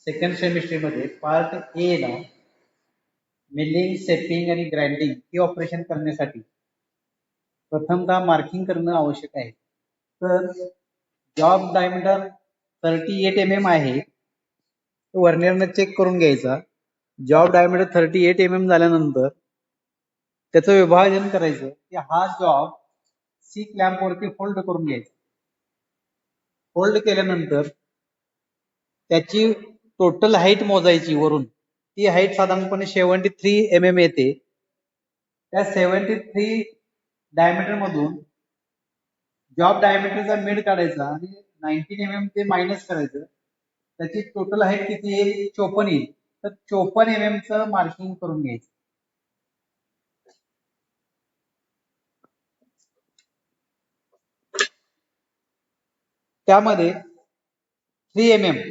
Second सेमिस्टरमध्ये part A ला milling, shaping आणि ग्राइंडिंग हे ऑपरेशन करण्यासाठी प्रथमतः मार्किंग करणं आवश्यक आहे. तर जॉब डायमीटर 38 mm आहे, वर्नियरने चेक करून घ्यायचा. जॉब डायमीटर 38 mm झाल्यानंतर त्याचं विभाजन करायचं की हा जॉब सी क्लॅम्प वरती होल्ड करून घ्यायचा. होल्ड केल्यानंतर त्याची टोटल हाईट मोजायची वरून. ती हाईट साधारणपणे 73 mm येते. त्या 73 डायमीटर मधून जॉब डायमीटरचा मिड काढायचा आणि 19 mm ते मायनस करायचं. त्याची टोटल हाईट किती येईल? 54 येईल. तर 54 mm चं मार्किंग करून घ्यायचं. त्यामध्ये 3 mm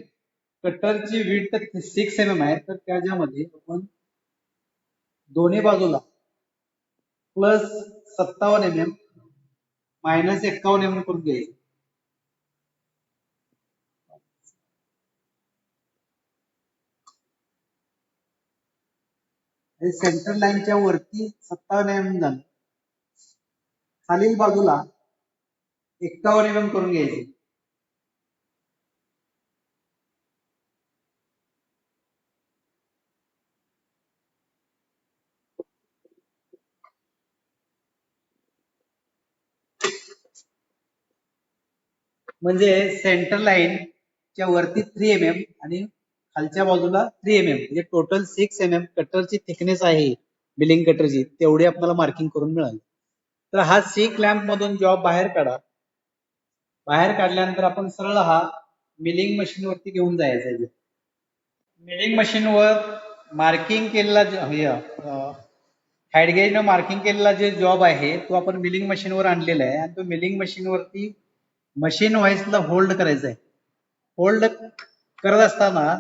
कटरची विड्थ 6 mm आहे, तर त्याच्यामध्ये आपण दोन्ही बाजूला प्लस 57 mm मायनस 51 mm करून घ्यायचं. सेंटर लाईनच्या वरती 57 mm झालं, खालील बाजूला 51 mm करून घ्यायचे. म्हणजे सेंटर लाईनच्या वरती 3 mm आणि खालच्या बाजूला 3 mm, म्हणजे टोटल 6 mm कटरची थिकनेस आहे मिलिंग कटरची, तेवढी आपल्याला मार्किंग करून मिळाली. तर हा सी क्लॅम्प मधून जॉब बाहेर काढा. बाहेर काढल्यानंतर आपण सरळ हा मिलिंग मशीन वरती घेऊन जायचा. मिलिंग मशीनवर मार्किंग केलेला हेडगेजनं मार्किंग केलेला जे जॉब आहे तो आपण मिलिंग मशीनवर आणलेला आहे आणि तो मिलिंग मशीनवरती मशीन व्हाईसला होल्ड करायचा आहे. होल्ड करत असताना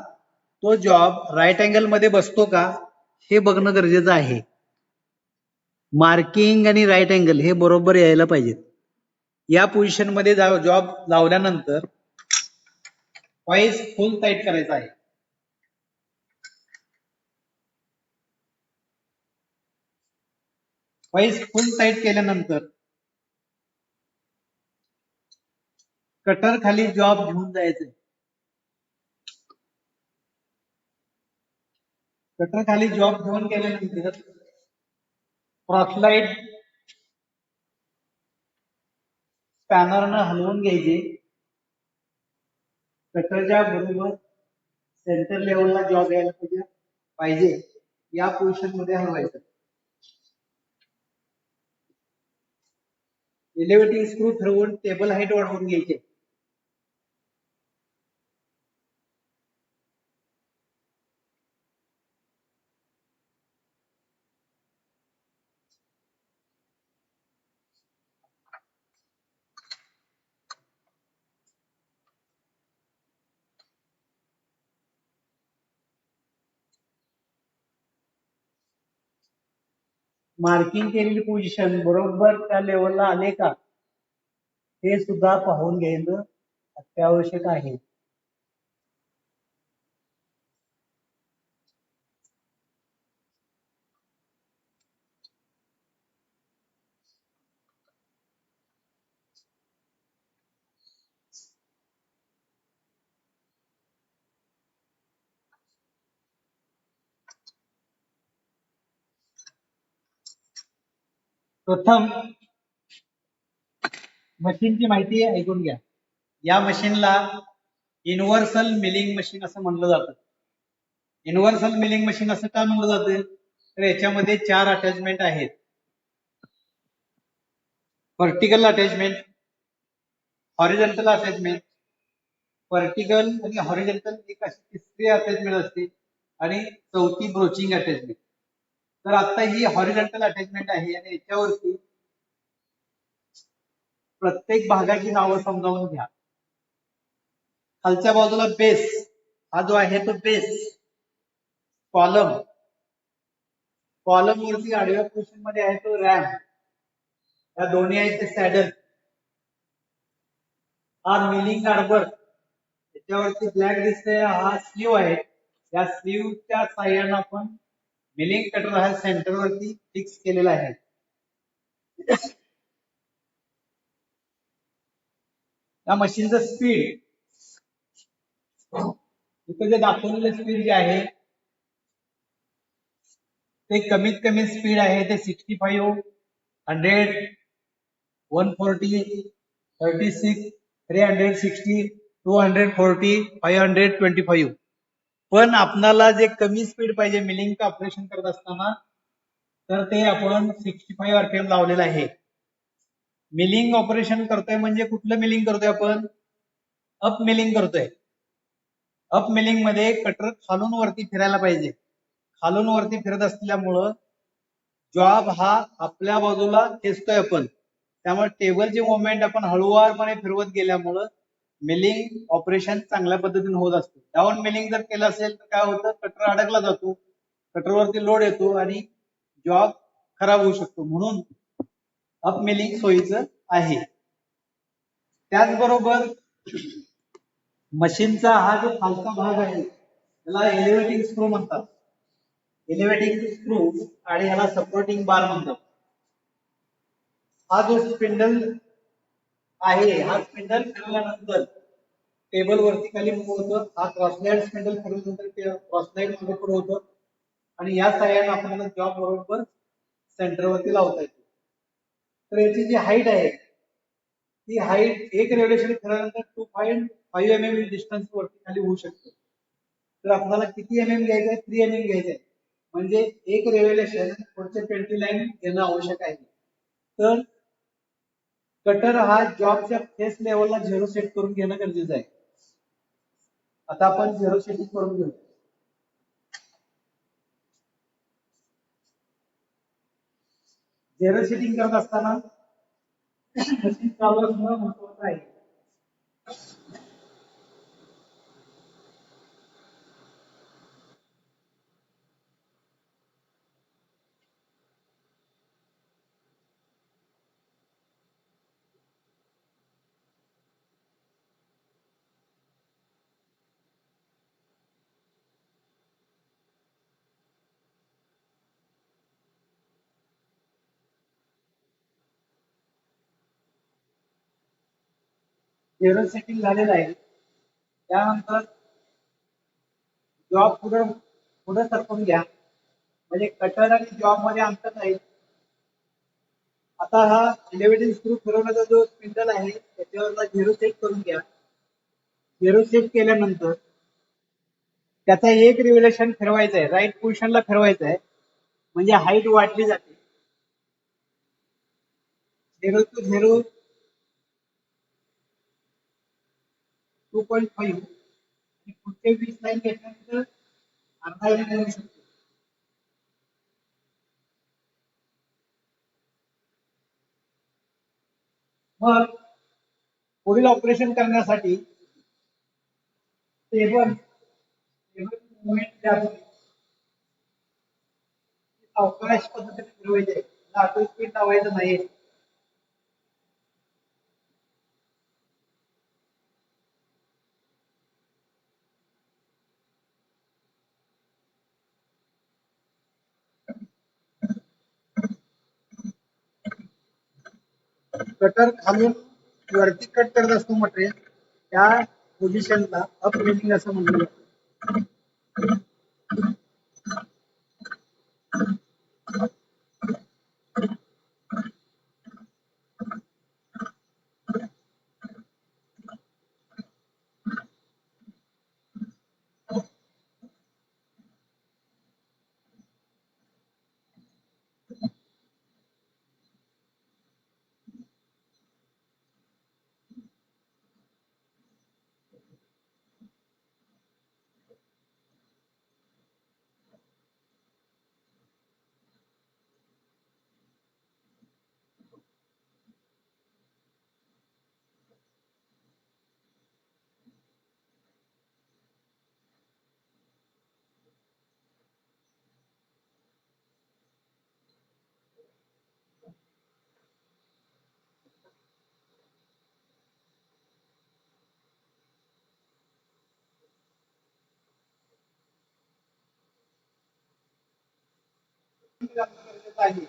तो जॉब राईट अँगल मध्ये बसतो का हे बघणं गरजेचं आहे. मार्किंग आणि राईट अँगल हे बरोबर यायला पाहिजेत. या पोझिशन मध्ये जॉब लावल्यानंतर व्हाईस फुल टाईट करायचा आहे. व्हाईस फुल टाईट केल्यानंतर कटर खाली जॉब घेऊन जायचंय. कटर खाली जॉब घेऊन गेल्यानंतर क्रॉसलाईट स्पॅनरनं हलवून घ्यायचे. कटरच्या बरोबर सेंटर लेवलला जॉब यायला पाहिजे या पोझिशन मध्ये हलवायचं. एलिव्हेटिंग स्क्रू फिरवून टेबल हाईट वाढवून घ्यायचे. मार्किंग केलेली पोझिशन बरोबर त्या लेवलला आले का हे सुद्धा पाहून घेणं अत्यावश्यक आहे. प्रथम मशीनची माहिती ऐकून घ्या. या मशीनला युनिव्हर्सल मिलिंग मशीन असं म्हणलं जातं. युनिव्हर्सल मिलिंग मशीन असं का म्हणलं जातं? तर याच्यामध्ये 4 अटॅचमेंट आहेत. Vertical attachment, horizontal attachment, vertical आणि हॉरिझॉन्टल एक अशी तिसरी अटॅचमेंट असते आणि चौथी ब्रोचिंग अटॅचमेंट. तर आता ही हॉरिझॉन्टल अटॅचमेंट आहे आणि याच्यावरती प्रत्येक भागाची नावं समजावून घ्या. खालच्या बाजूला बेस, हा जो आहे तो बेस. कॉलम, कॉलम वरती आडव्या पोझिशन मध्ये आहे तो रॅम. या दोन्ही आहेत ते सॅडल. हा मिलिंग आर्बर, त्यावरती ब्लॅक दिसतंय हा स्लीव आहे. या स्लीवच्या साह्यानं आपण मिलिंग कटर हा सेंटरवरती फिक्स केलेला आहे. या मशीनचं स्पीड इथं जे दाखवलेलं स्पीड जे आहे ते कमीत कमी स्पीड आहे ते 65, 100, 140, 36, 360, 240, 525. पण आपणाला जे कमी स्पीड पाहिजे मिलिंगचं ऑपरेशन करत असताना तर ते आपण 65 RPM लावलेलं आहे. मिलिंग ऑपरेशन करतोय म्हणजे कुठलं मिलिंग करतोय आपण? अप मिलिंग करतोय. अप मिलिंग मध्ये कटर खालून वरती फिरायला पाहिजे. खालून वरती फिरत असल्यामुळं जॉब हा आपल्या बाजूला खेचतोय आपण. त्यामुळे टेबलची मुवमेंट आपण हळूवारपणे फिरवत गेल्यामुळं मिलिंग ऑपरेशन चांगल्या पद्धतीने होत असतं. डाऊन मिलिंग जर केलं असेल तर काय होतं, कटर अडकला जातो, कटरवरती लोड येतो आणि जॉब खराब होऊ शकतो. म्हणून अप मिलिंग सोयीचं आहे. त्याचबरोबर मशीनचा हा जो खालचा भाग आहे त्याला एलिव्हेटिंग स्क्रू म्हणतात. एलिव्हेटिंग स्क्रू आणि ह्याला सपोर्टिंग बार म्हणतात. हा जो स्पिंडल आहे हा स्पिंडल फिरल्यानंतर टेबल वरती खाली मूव्ह होतं. हा क्रॉसलाईड स्पिंडल फिरल्यानंतर क्रॉसलाईड मध्ये पुढे होतं आणि या साह्याने आपल्याला जॉब बरोबर सेंटरवरती लावता येतो. तर याची जी हाईट आहे ती हाईट एक रेव्होल्यूशन फिरल्यानंतर 2.5 mm डिस्टन्स वरती खाली होऊ शकते. तर आपल्याला किती mm घ्यायचं आहे? 3 mm घ्यायचं आहे. म्हणजे एक रेव्होल्यूशन पुढचे 20 लाईन घेणं आवश्यक आहे. तर कटर हा जॉबच्या फेस लेवलला 0 सेट करून घेणं गरजेचं आहे. आता आपण 0 सेटिंग करून घेऊ. 0 सेटिंग करत असताना मशीन चालू असणं महत्वाचं आहे. झिरो सेटिंग झालेलं आहे. त्यानंतर जॉब पुढे सरकून घ्या. म्हणजे कटर आणि जॉब मध्ये अंतर नाही. आता हा एलिव्हेटिंग स्क्रू फिरवण्याचा जो स्पिंडल आहे त्याच्यावरला 0 सेट करून घ्या. 0 सेट केल्यानंतर त्याचा एक रिव्होल्यूशन फिरवायचं आहे, राईट पोझिशनला फिरवायचं आहे. म्हणजे हाईट वाढली जाते. 0 to 0 2.5 आणि पुढचे 20 लाईन घेतल्यानंतर अर्धा mm येऊ शकतो. मग पुढील ऑपरेशन करण्यासाठी टेबल मुवमेंट द्यावी. अवकाश पद्धतीने फिरवायचे. ऑटो स्पीड लावायचं नाही. कटर खालून वरती कट करत असतो मटेरियल त्या पोझिशनला अप मिलिंग असं म्हणलं जातं. गरजेचं आहे.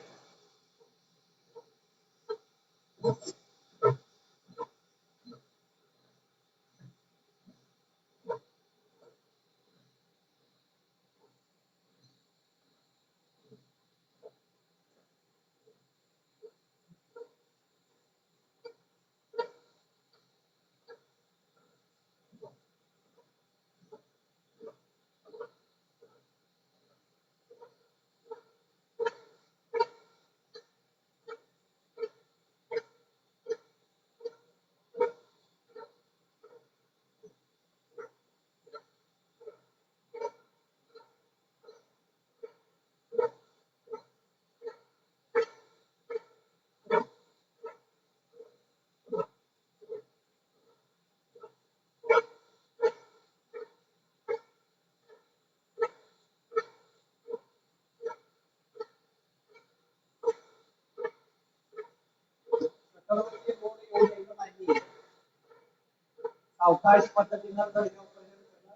अवकाश पद्धतीनं जर हे ऑपरेशन केलं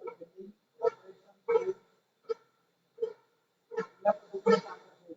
तर त्याची ऑपरेशन या पद्धतीने काम करते.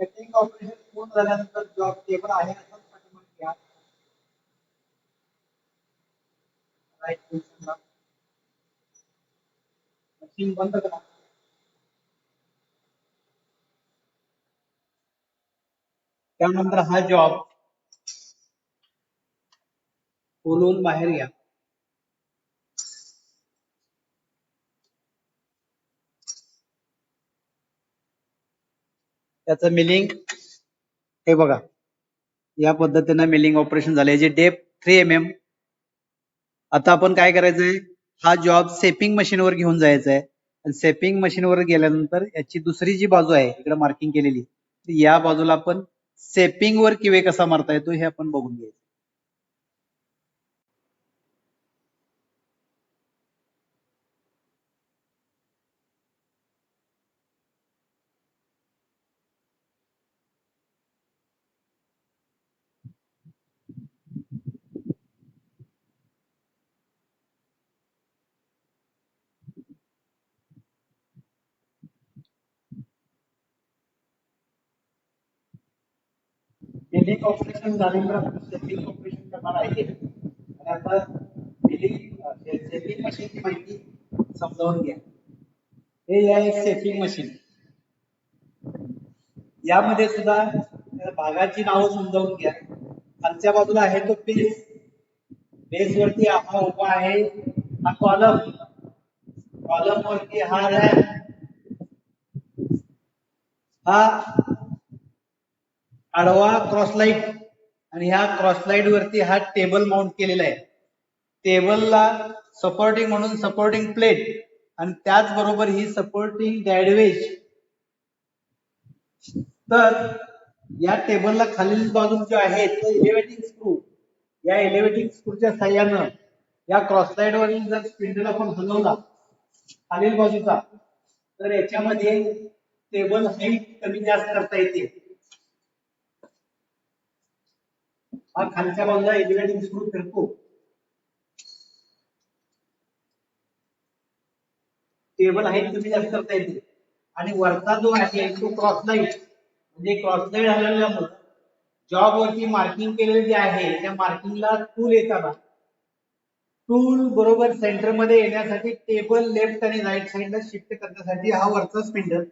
सेटिंग ऑपरेशन पूर्ण झाल्यानंतर जॉब टेबल आहे असंच पाठीमागे घ्या. राईट पोझिशनला मशीन बंद करा. त्यानंतर हा जॉब खोलून बाहेर घ्या. त्याचं मिलिंग हे बघा, या पद्धतीनं मिलिंग ऑपरेशन झालं. याची डेप्थ 3 mm. आता आपण काय करायचंय, हा जॉब सेपिंग मशीनवर घेऊन जायचा आहे. आणि सेपिंग मशीनवर गेल्यानंतर याची दुसरी जी बाजू आहे इकडे मार्किंग केलेली, या बाजूला आपण सेपिंग वर किवे कसा मारता येतो हे आपण बघून घ्यायचं. मिलिंग ऑपरेशन झाल्यानंतर आपण सेपिंग ऑपरेशन करणार आहे. आणि आता सेपिंग मशीनची माहिती समजावून घ्या. हे आहे एक सेपिंग मशीन. यामध्ये सुद्धा भागाची नावं समजावून घ्या. खालच्या बाजूला आहे तो बेस. बेस वरती हा उभा आहे, हा कॉलम. कॉलम वरती हा रॅक, हा आडवा क्रॉसलाईट, आणि ह्या क्रॉसलाईट वरती हा टेबल माउंट केलेला आहे. टेबलला सपोर्टिंग म्हणून सपोर्टिंग प्लेट आणि त्याचबरोबर ही सपोर्टिंग गॅडवेज. तर या टेबलला खालील बाजू जे आहे तो एलिव्हेटिंग स्क्रू, या एलिव्हेटिंग स्क्रूच्या साह्यानं या क्रॉसलाईड वरील जर स्पिंडल आपण हलवला खालील बाजूचा, तर याच्यामध्ये टेबल हाईट कमी जास्त करता येते. हा खालच्या बाजूला एलिव्हेटिंग स्क्रू फिरतो, टेबल हाईट कमी जास्त करता येते. आणि वरचा जो आहे तो क्रॉसलाईड, म्हणजे क्रॉसलाईड हलवल्यामुळे जॉब वरती मार्किंग केलेले जे आहे त्या मार्किंगला टूल येताना टूल बरोबर सेंटर मध्ये येण्यासाठी टेबल लेफ्ट आणि राईट साइडला शिफ्ट करण्यासाठी हा वरचा स्पिंडल,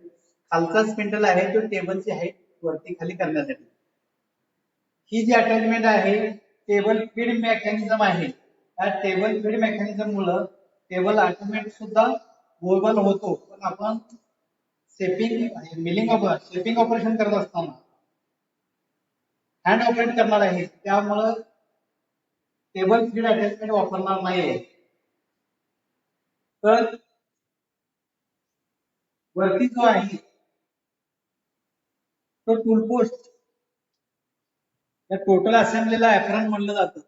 खालचा स्पिंडल आहे तो टेबलची हाईट वरती खाली करण्यासाठी. ही जी अटॅचमेंट आहे टेबल फीड मेकॅनिझम आहे. या टेबल फीड मेकॅनिझम मुळे टेबल ऑटोमॅटिक सुद्धा मूव्हेबल होतो. पण आपण शेपिंग ऑपरेशन करत असताना हँड ऑपरेट करणार आहे, त्यामुळे टेबल फीड अटॅचमेंट वापरणार नाहीये. तर वरती जो आहे तो टूल पोस्ट, या टोटल असेंब्लीला ऍप्रॉन म्हणलं जातं.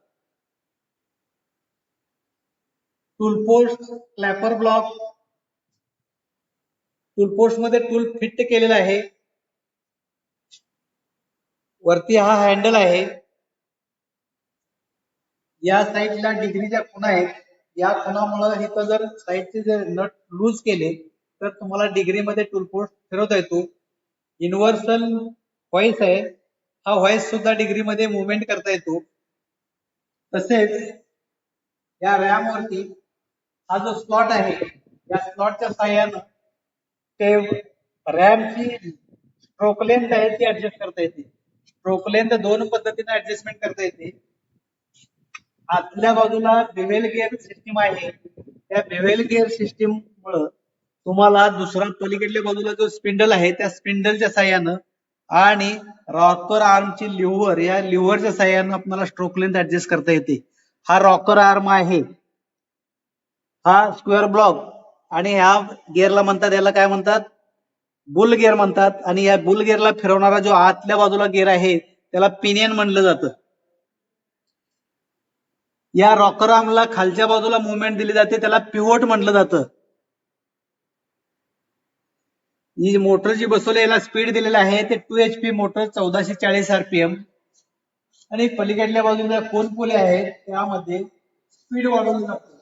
Tool post, clapper block, tool post मध्ये टूल फिट केलेला आहे. वरती हा हँडल आहे. या साईडला डिग्रीच्या खुणा आहेत. या खुणामुळे इथं जर साईडचे जर नट लूज केले तर तुम्हाला डिग्रीमध्ये टूल पोस्ट फिरवता येतो. युनिव्हर्सल व्हॉइस आहे, हा व्हॉइस सुद्धा डिग्रीमध्ये मुवमेंट करता येतो. तसेच या रॅम वरती हा जो स्लॉट आहे या स्लॉटच्या साह्यानं ते रॅमची स्ट्रोक लेंथ आहे ती ऍडजस्ट करता येते. स्ट्रोक लेंथ दोन पद्धतीने ऍडजस्टमेंट करता येते. आतल्या बाजूला बेव्हेल गिअर सिस्टीम आहे. त्या बेव्हेल गिअर सिस्टीम मुळे तुम्हाला दुसरा पलीकडल्या बाजूला जो स्पिंडल आहे त्या स्पिंडलच्या साह्यानं आणि रॉकर आर्मची लिव्हर, या लिव्हरच्या साह्यानं आपल्याला स्ट्रोक लेंथ ऍडजस्ट करता येते. हा रॉकर आर्म आहे, हा स्क्वेअर ब्लॉक, आणि ह्या गिअरला म्हणतात, याला काय म्हणतात, बुल गिअर म्हणतात. आणि या बुल गिअरला फिरवणारा जो आतल्या बाजूला गिअर आहे त्याला पिनियन म्हणलं जातं. या रॉकर आर्मला खालच्या बाजूला मुवमेंट दिली जाते, त्याला पिव्होट म्हटलं जातं. ही मोटर जी बसवली याला स्पीड दिलेलं आहे ते 2 HP मोटर 1440 RPM. आणि पलीकडल्या बाजूला कोन पुले आहेत त्यामध्ये स्पीड वाढवली जाते.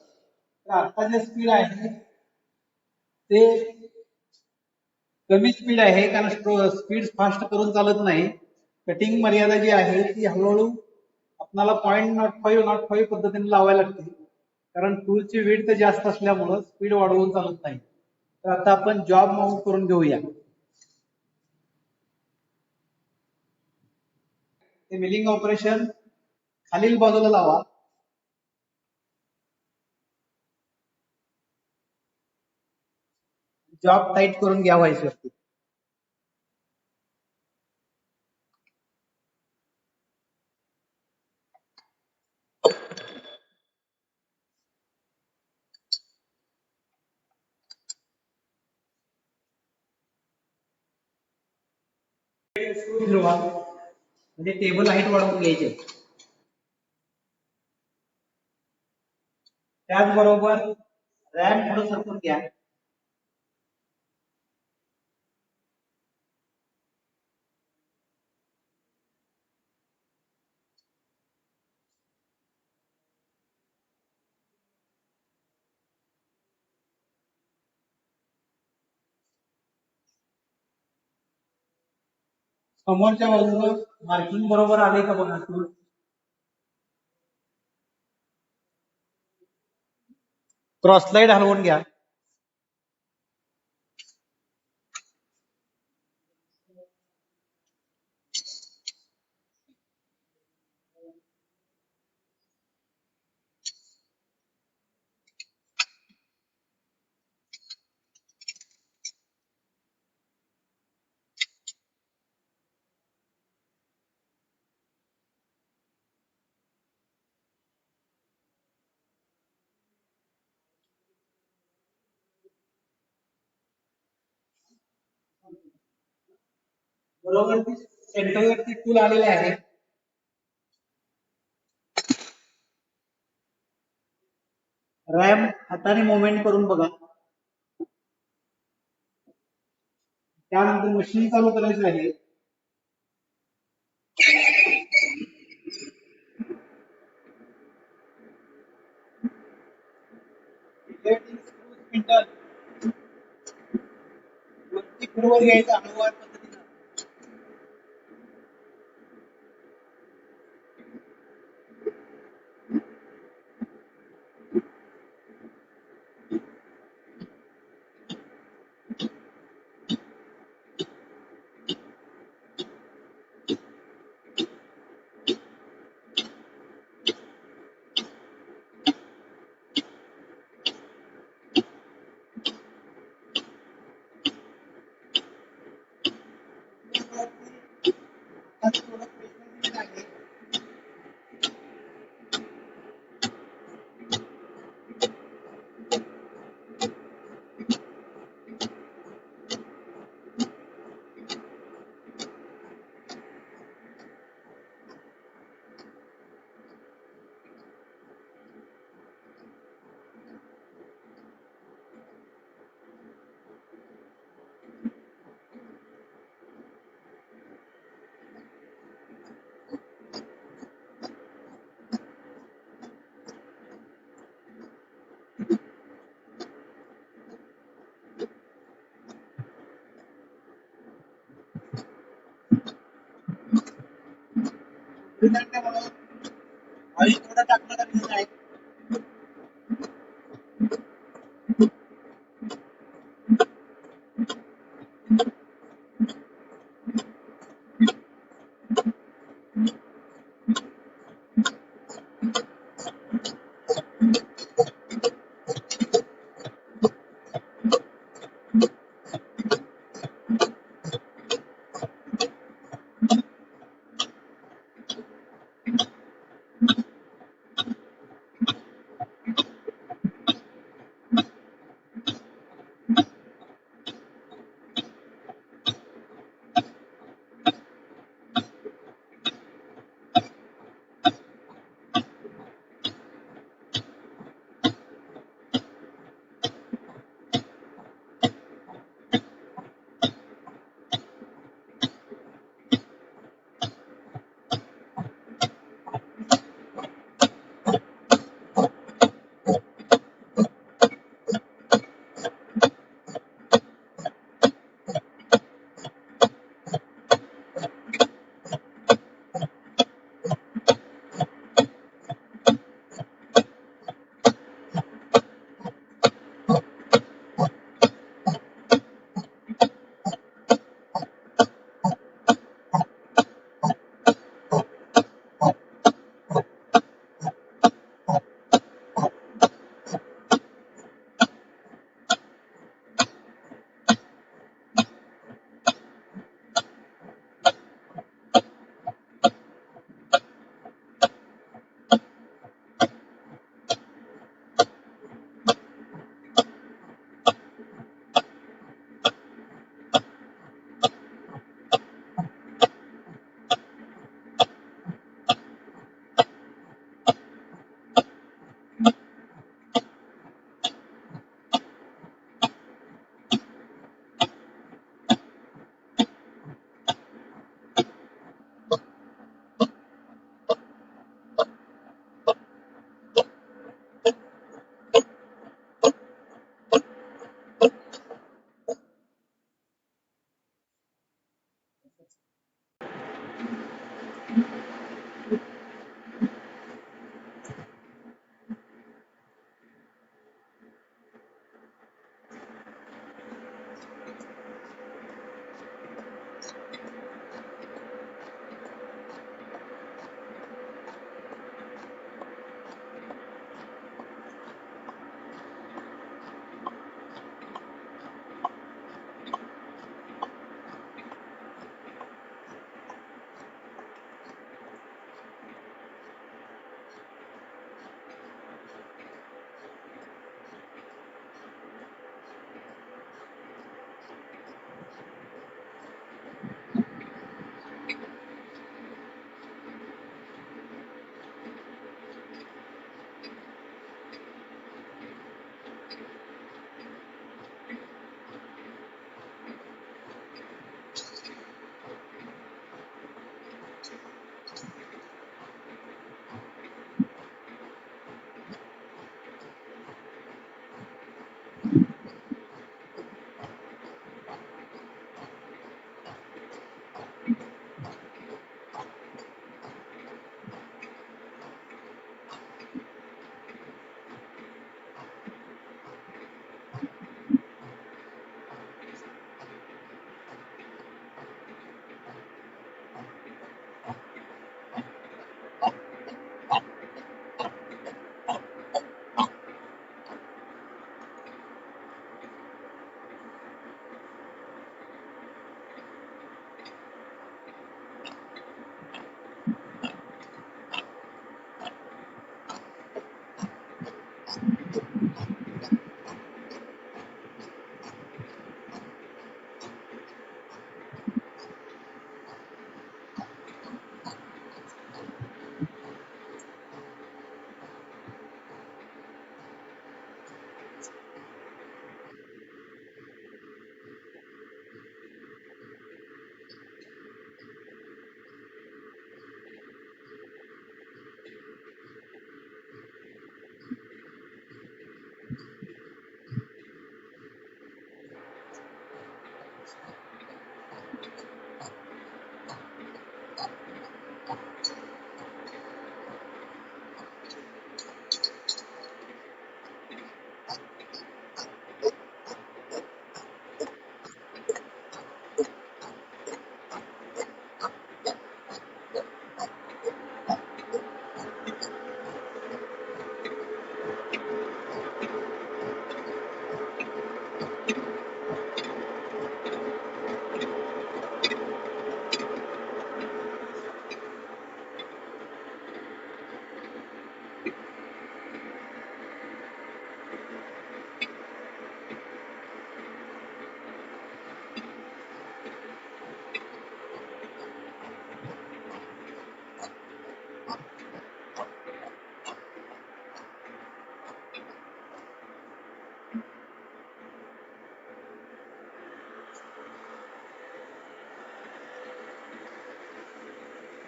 तर आता जे स्पीड आहे ते कमी स्पीड आहे, कारण स्पीड फास्ट करून चालत नाही. कटिंग मर्यादा जी आहे ती हळूहळू आपल्याला 0.05 पद्धतीने लावायला लागते, कारण टूलची विड्थ जास्त असल्यामुळे स्पीड वाढवून चालत नाही. तर आता आपण जॉब माउंट करून घेऊया. ते मिलिंग ऑपरेशन खालील बाजूला लावा. जॉब टाईट करून घ्या व्हाईस वरती. फिरवा, म्हणजे टेबल हाईट वाढवून घ्यायचे. त्याचबरोबर रॅम थोडं सरकून घ्या. समोरच्या बाजूला मार्किंग बरोबर आले का बघा. क्रॉस लाईड हलवून घ्या. बरोबर सेंटरवरती टूल आलेलं आहे. रॅम हाताने मुवमेंट करून बघा. त्यानंतर मशीन चालू करायचं आहे. वरती पुढवर घ्यायचं हळूवार पद्धतीनं. ऑइल थोडं टाकणं गरजेचं आहे.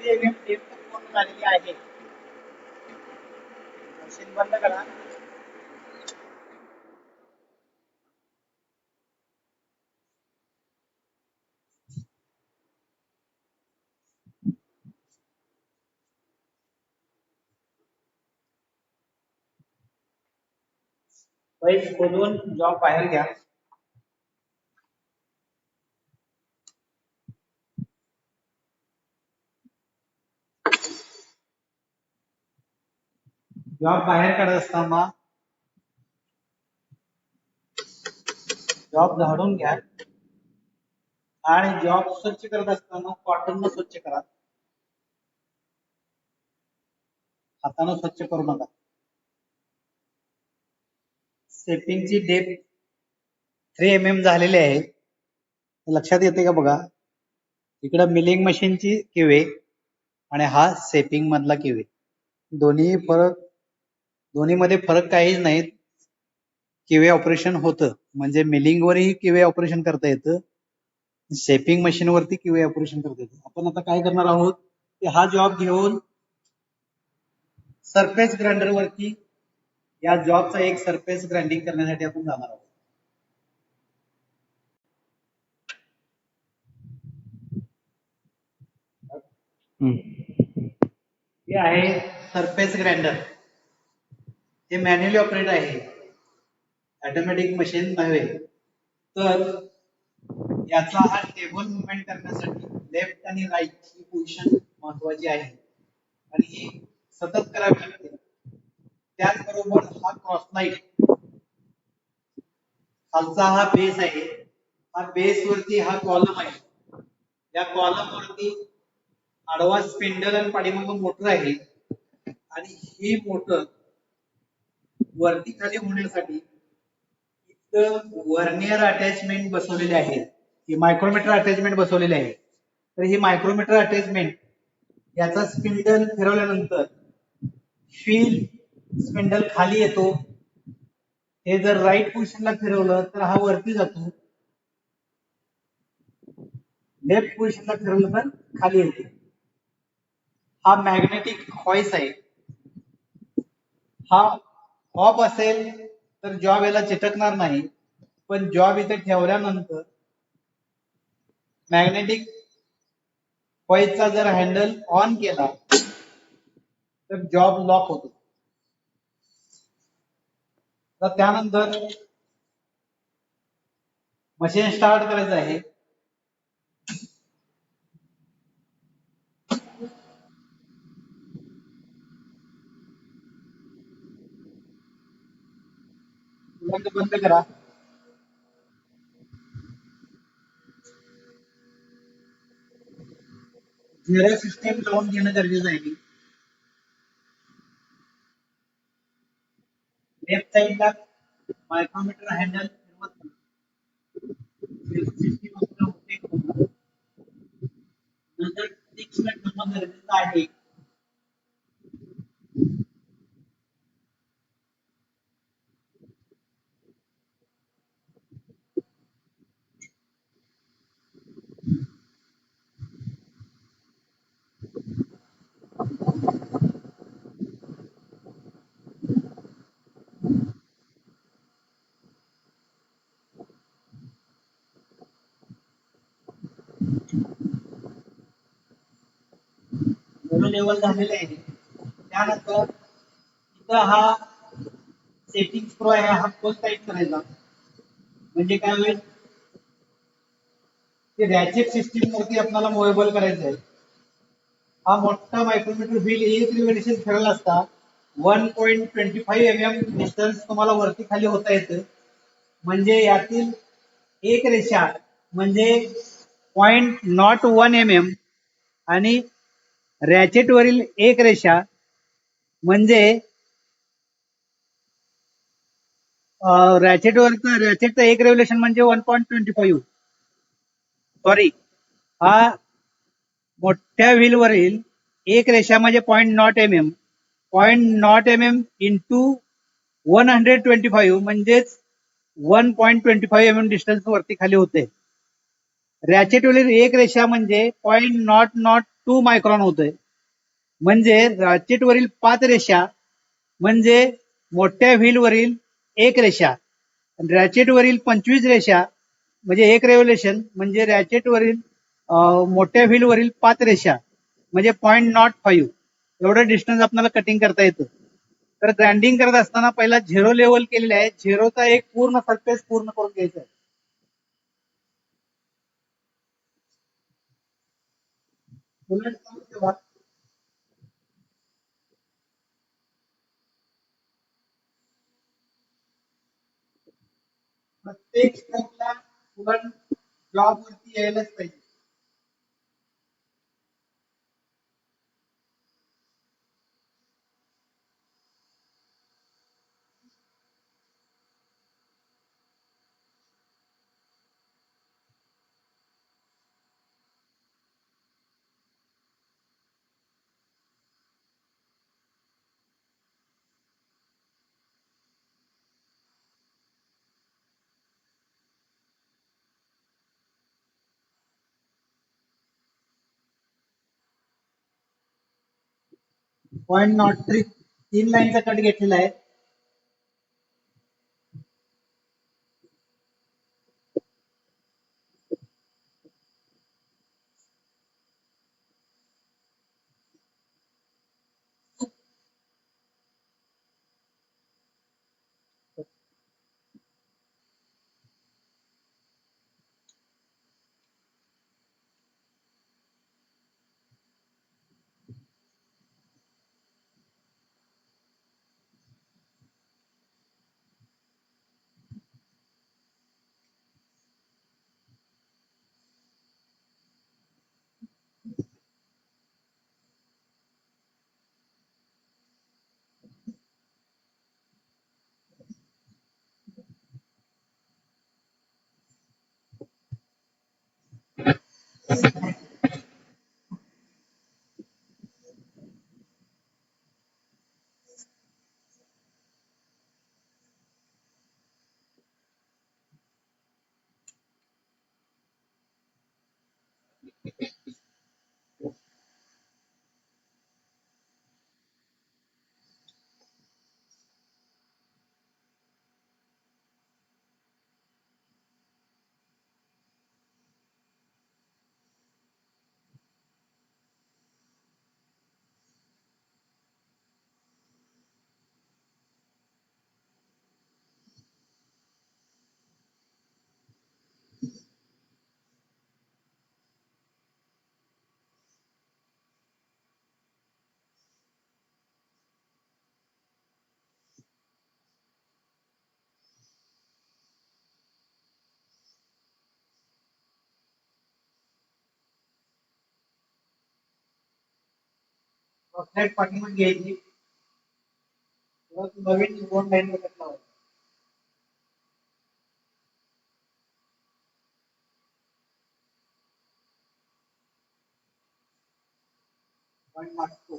mm टेप पूर्ण झालेली आहे. मशीन बंद करा. पैस खोलून जॉब बाहेर घ्या. जॉब बाहेर काढत असताना जॉब झाडून घ्या आणि जॉब स्वच्छ करत असताना कॉटन न स्वच्छ करा. हाताने स्वच्छ करू नका. सेपिंगची डेप्थ 3 mm झालेली आहे. लक्षात येते का बघा. इकडं मिलिंग मशीनची किवे आणि हा सेपिंग मधला किवे. दोन्हीमध्ये फरक काहीच नाही. किवे ऑपरेशन होतं म्हणजे मिलिंग वरही किवे ऑपरेशन करता येतं, शेपिंग मशीन वरती किवे ऑपरेशन करता येतं. आपण आता काय करणार आहोत की हा जॉब घेऊन सरफेस ग्राइंडर वरती या जॉबचा एक सरफेस ग्राइंडिंग करण्यासाठी आपण जाणार आहोत. हे आहे सरफेस ग्राइंडर. हे मॅन्युअली ऑपरेट आहे, ऑटोमॅटिक मशीन नव्हे. तर याचा हा टेबल मुवमेंट करण्यासाठी लेफ्ट आणि राईट ही पोझिशन महत्वाची आहे आणि ही सतत करावी लागते. त्याचबरोबर हा क्रॉस लाईट खालचा हा बेस आहे. हा बेस वरती हा कॉलम आहे. या कॉलम वरती आडवा स्पिंडल आणि पाठीमागे मोटर आहे आणि ही मोटर वरती खाली होण्यासाठी इथं वर्नियर अटॅचमेंट बसवलेले आहे. ही मायक्रोमीटर अटॅचमेंट बसवलेले आहे. तर ही मायक्रोमीटर अटॅचमेंट याचा स्पिंडल फिरवल्यानंतर फील स्पिंडल खाली येतो. हे जर राईट पोझिशनला फिरवलं तर हा वरती जातो, लेफ्ट पोझिशनला फिरवलं तर खाली येते. हा मॅग्नेटिक हॉइस आहे. हा ऑफ असेल तर जॉब याला चिटकणार नाही, पण जॉब इथे ठेवल्यानंतर मॅग्नेटिक कॉइलचा जर हँडल ऑन केला तर जॉब लॉक होतो. तर त्यानंतर मशीन स्टार्ट करायचं आहे. बंद करा. झिरो सिस्टीम लावून घेणं गरजेचं आहे. लेफ्ट साइडला मायक्रोमीटर हँडल नंतर 6 मिनिट थांबणं गरजेचं आहे. लेवल झालेले आहे. त्यानंतर इथं हा सेटिंग स्क्रू आहे, हा क्लोज टाईट करायचा. म्हणजे काय होईल की रॅचेट सिस्टीम वरती आपल्याला मुव्हेबल करायचं आहे. हा मोठा मायक्रोमीटर व्हील एक रिव्होल्यूशन फिरवला असता 1.25 mm डिस्टन्स तुम्हाला वरती खाली होता येतं. म्हणजे यातील एक रेषा म्हणजे 0.01 mm आणि रॅचेट वरील एक रेषा म्हणजे रॅचेटचा एक रेव्होल्यूशन म्हणजे 1.25. सॉरी, हा मोठ्या व्हील वरील एक रेषा म्हणजे 0.0 mm. 0.0 mm इंटू 125 म्हणजेच 1.25 mm डिस्टन्स वरती खाली होते. रॅचेट वरील एक रेषा म्हणजे 0.002 मायक्रॉन होतोय. म्हणजे रॅचेट वरील 5 रेषा म्हणजे मोठ्या व्हील वरील एक रेषा, रॅचेट वरील 25 रेषा म्हणजे एक रेव्होल्युशन म्हणजे रॅचेट वरील मोठ्या व्हील वरील 5 रेषा म्हणजे 0.05 एवढं डिस्टन्स आपल्याला कटिंग करता येतं. तर ग्राइंडिंग करत असताना पहिला झिरो लेवल केलेला आहे. झिरोचा एक पूर्ण सरफेस पूर्ण करून घ्यायचा आहे. प्रत्येक स्ट्रोकला उलट जॉब वरती यायलाच पाहिजे. पॉईंट नॉट 3 लाईनचा कट घेतलेला आहे. फ्लॅट पाठीमागे घ्यायची. नवीन 2 लाईन कट लावायची. पॉईंट मार्क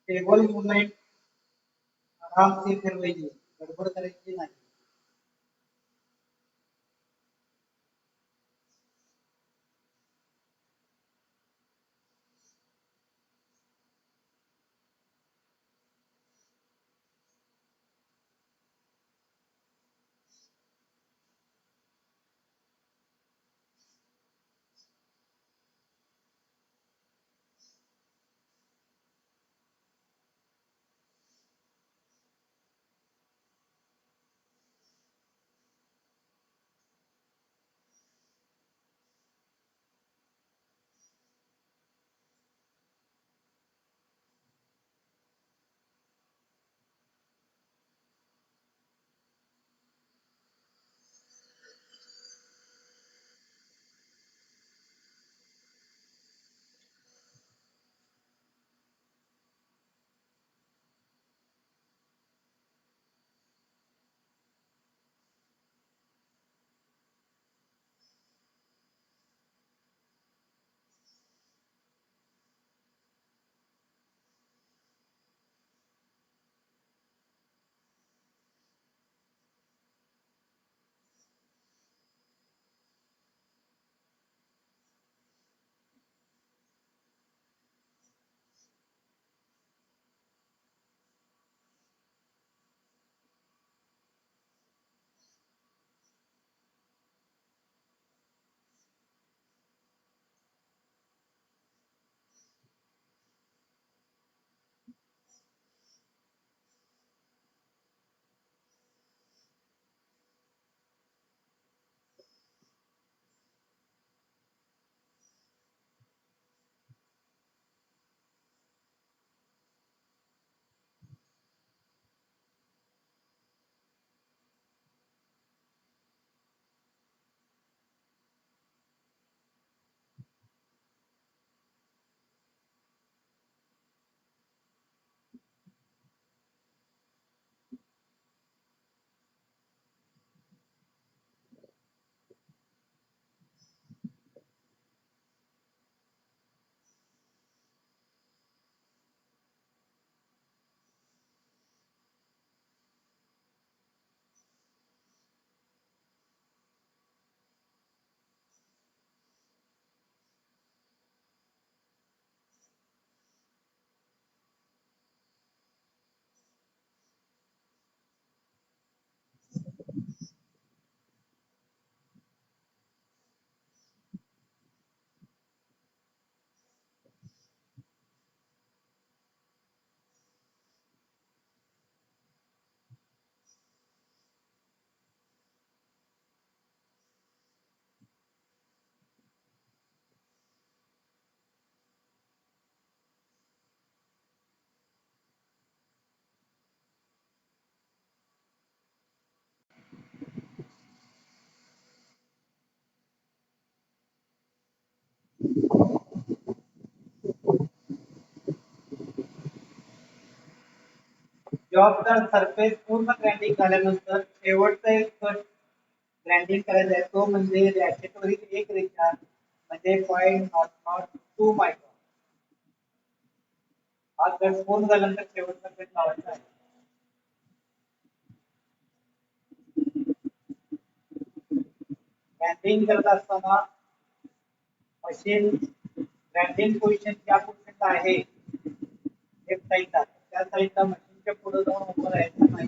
टेबल मुवमेंट आराम से फिरवायची, गडबड करायची नाही. जॉबचा सरफेस पूर्ण ग्राइंडिंग झाल्यानंतर शेवटचा एक कट ग्राइंडिंग करायचा आहे तो म्हणजे रॅकेटवरील एक रेषा म्हणजे 0.002 मायक्रॉन. हा कट पूर्ण झाल्यानंतर शेवटचा कट लावायचा आहे. ग्राइंडिंग करत असताना मशीन ग्राइंडिंग पोझिशन ज्या पोझिशनला आहे लेफ्ट साईडला त्या साईडला मशीनच्या पुढे जाऊन उभं राहायचं नाही.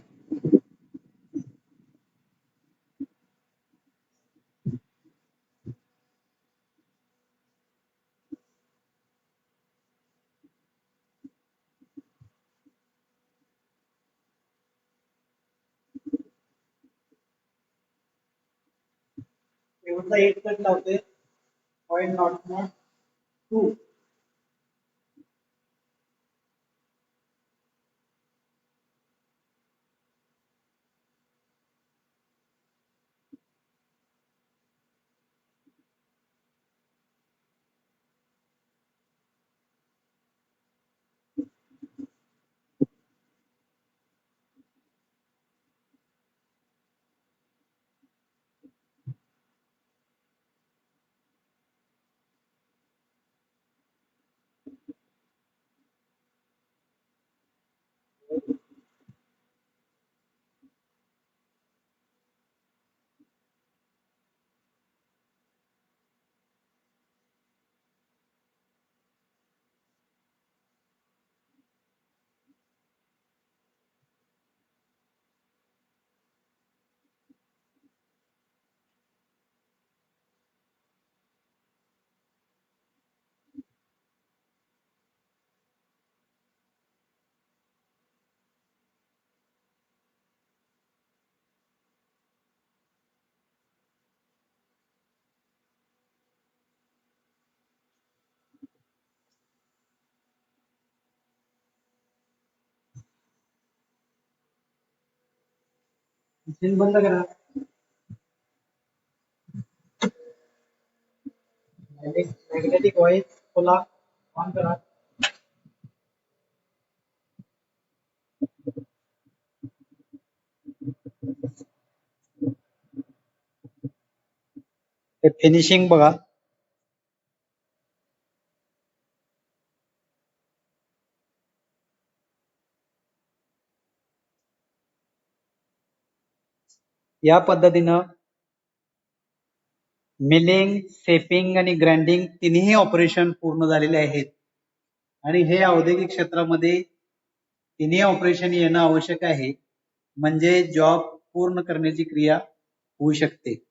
शेवटचा एक कट लावते 0.002. मशीन बंद करा. मॅग्नेटिक व्हाईस खोला ऑन करा. ते फिनिशिंग बघा. या पद्धतीनं मिलिंग, शेपिंग आणि ग्राइंडिंग तिन्ही ऑपरेशन पूर्ण झालेले आहेत आणि हे औद्योगिक क्षेत्रामध्ये तिन्ही ऑपरेशन येणं आवश्यक आहे म्हणजे जॉब पूर्ण करण्याची क्रिया होऊ शकते.